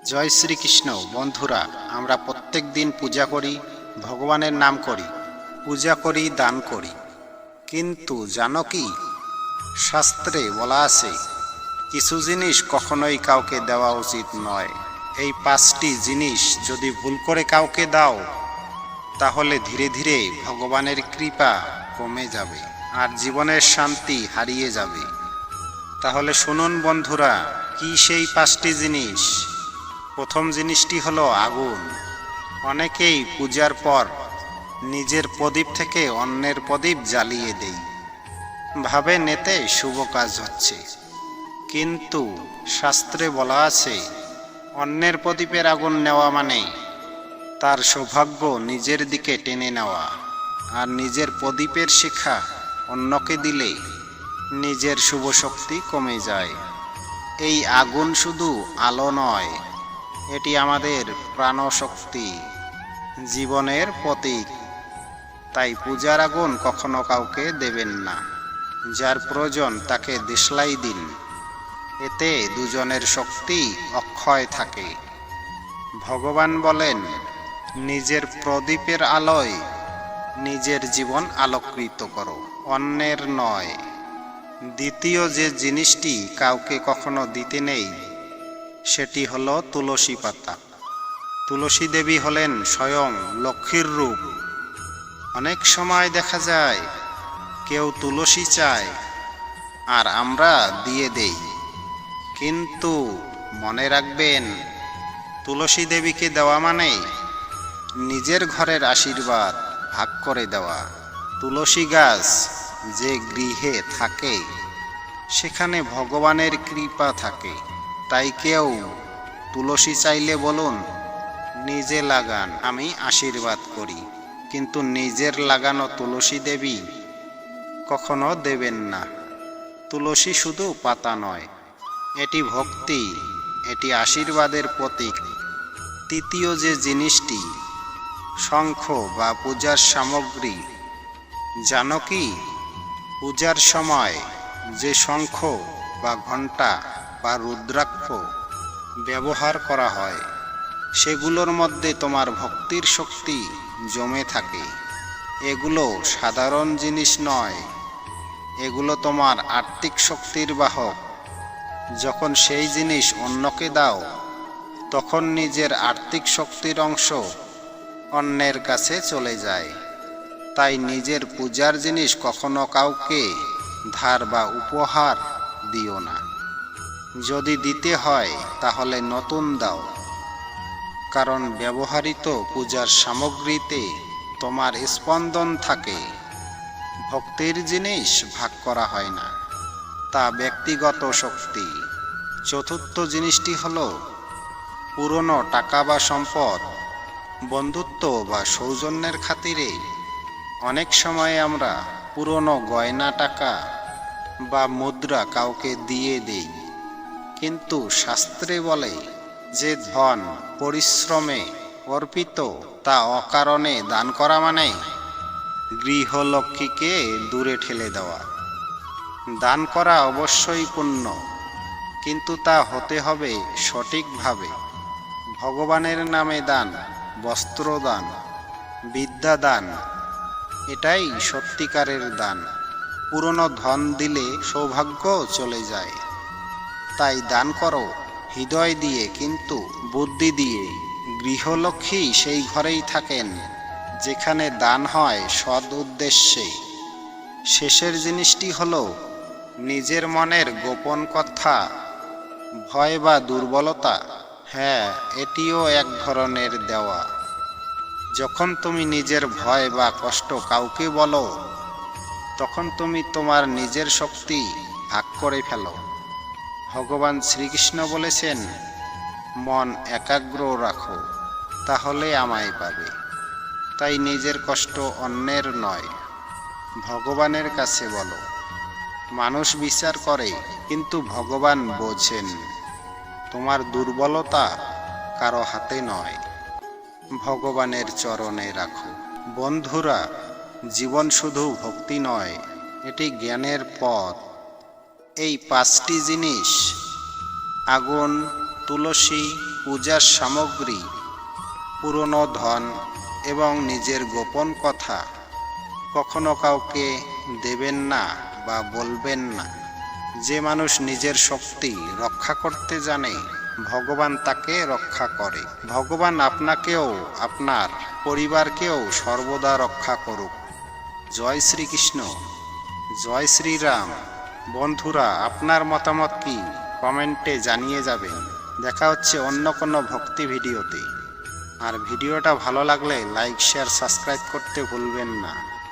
জয় শ্রীকৃষ্ণ। বন্ধুরা, আমরা প্রত্যেক দিন পূজা করি, ভগবানের নাম করি, পূজা করি, দান করি, কিন্তু জানো কি, শাস্ত্রে বলা আছে কিছু জিনিস কখনোই কাউকে দেওয়া উচিত নয়। এই 5টি জিনিস যদি ভুল করে কাউকে দাও, তাহলে ধীরে ধীরে ভগবানের কৃপা কমে যাবে আর জীবনের শান্তি হারিয়ে যাবে। তাহলে শুনুন বন্ধুরা, কি সেই 5টি জিনিস। প্রথম জিনিসটি হলো আগুন। অনেকেই পূজার পর নিজের প্রদীপ থেকে অন্যের প্রদীপ জ্বালিয়ে দেয়, ভাবেন এতে শুভ কাজ হচ্ছে, কিন্তু শাস্ত্রে বলা আছে অন্যের প্রদীপের আগুন নেওয়া মানে তার সৌভাগ্য নিজের দিকে টেনে নেওয়া, আর নিজের প্রদীপের শিখা অন্যকে দিলে নিজের শুভ শক্তি কমে যায়। এই আগুন শুধু আলো নয়, এটি আমাদের প্রাণশক্তি, জীবনের প্রতীক। তাই পূজার আগুন কখনো কাউকে দেবেন না। যার প্রয়োজন তাকে দেশলাই দিন, এতে দুজনের শক্তি অক্ষয় থাকে। ভগবান বলেন, নিজের প্রদীপের আলোয় নিজের জীবন আলোকিত করো, অন্যের নয়। দ্বিতীয় যে জিনিসটি কাউকে কখনো দিতে নেই, সেটি হলো তুলসী পাতা। তুলসী দেবী হলেন স্বয়ং লক্ষ্মীর রূপ। অনেক সময় দেখা যায় কেউ তুলসী চায় আর আমরা দিয়ে দেই, কিন্তু মনে রাখবেন, তুলসী দেবীকে দেওয়া মানে নিজের ঘরের আশীর্বাদ ভাগ করে দেওয়া। তুলসী গাছ যে গৃহে থাকে, সেখানে ভগবানের কৃপা থাকে। তাই কেউ তুলসী চাইলে বলুন, নিজে লাগান, আমি আশীর্বাদ করি, কিন্তু নিজের লাগানো তুলসী দেবী কখনো দেবেন না। তুলসী শুধু পাতা নয়, এটি ভক্তি, এটি আশীর্বাদের প্রতীক। তৃতীয় যে জিনিসটি, শঙ্খ বা পূজার সামগ্রী। জানো কি, পূজার সময় যে শঙ্খ বা ঘণ্টা বা রুদ্রাক্ষ ব্যবহার করা হয়, সেগুলোর মধ্যে তোমার ভক্তির শক্তি জমে থাকে। এগুলো সাধারণ জিনিস নয়, এগুলো তোমার আত্মিক শক্তির বাহক। যখন সেই জিনিস অন্যকে দাও, তখন নিজের আত্মিক শক্তির অংশ অন্যের কাছে চলে যায়। তাই নিজের পূজার জিনিস কখনো কাউকে ধার বা উপহার দিও না। যদি দিতে হয় তাহলে নতুন দাও, কারণ ব্যবহৃত পূজার সামগ্রীতে তোমার স্পন্দন থাকে। ভক্তির জিনিস ভাগ করা হয় না, তা ব্যক্তিগত শক্তি। চতুর্থ জিনিসটি হলো পুরনো টাকা বা সম্পদ। বন্ধুত্ব বা সৌজন্যের খাতিরে অনেক সময় আমরা পুরনো গয়না, টাকা বা মুদ্রা কাউকে দিয়ে দেই, কিন্তু শাস্ত্রে বলে যে ধন পরিশ্রমে অর্পিত, তা অকারণে দান করা মানে গৃহলক্ষ্মীকে দূরে ঠেলে দেওয়া। দান করা অবশ্যই পুণ্য, কিন্তু তা হতে হবে সঠিকভাবে। ভগবানের নামে দান, বস্ত্র দান, বিদ্যা দান, এটাই সত্যিকারের দান। পুরনো ধন দিলে সৌভাগ্য চলে যায়। তাই দান করো হৃদয় দিয়ে, কিন্তু বুদ্ধি দিয়ে। গৃহলক্ষ্মী সেই ঘরেই থাকেন যেখানে দান হয় সৎ উদ্দেশ্যে। শেষের জিনিসটি হলো নিজের মনের গোপন কথা, ভয় বা দুর্বলতা। হ্যাঁ, এটিও এক ধরনের দেওয়া। যখন তুমি নিজের ভয় বা কষ্ট কাউকে বলো, তখন তুমি তোমার নিজের শক্তি ভাগ করে ফেলো। ভগবান শ্রীকৃষ্ণ বলেছেন, মন একাগ্র রাখো, তাহলে আমায় পাবে। তাই নিজের কষ্ট অন্যের নয়, ভগবানের কাছে বলো। মানুষ বিচার করে, কিন্তু ভগবান বোঝেন। তোমার দুর্বলতা কারো হাতে নয়, ভগবানের চরণে রাখো। বন্ধুরা, জীবন শুধু ভক্তি নয়, এটি জ্ঞানের পথ। এই 5টি জিনিস, আগুন, তুলসী, পূজার সামগ্রী, পুরনো ধন এবং নিজের গোপন কথা কখনো কাউকে দেবেন না বা বলবেন না। যে মানুষ নিজের শক্তি রক্ষা করতে জানে, ভগবান তাকে রক্ষা করে। ভগবান আপনাকেও আপনার পরিবারকেও সর্বদা রক্ষা করুক। জয় শ্রীকৃষ্ণ, জয় শ্রীরাম। বন্ধুরা, আপনার মতামত কি কমেন্টে জানিয়ে যাবেন। দেখা হচ্ছে অন্য কোনো ভক্তি ভিডিওতে। আর ভিডিওটা ভালো লাগলে লাইক, শেয়ার, সাবস্ক্রাইব করতে ভুলবেন না।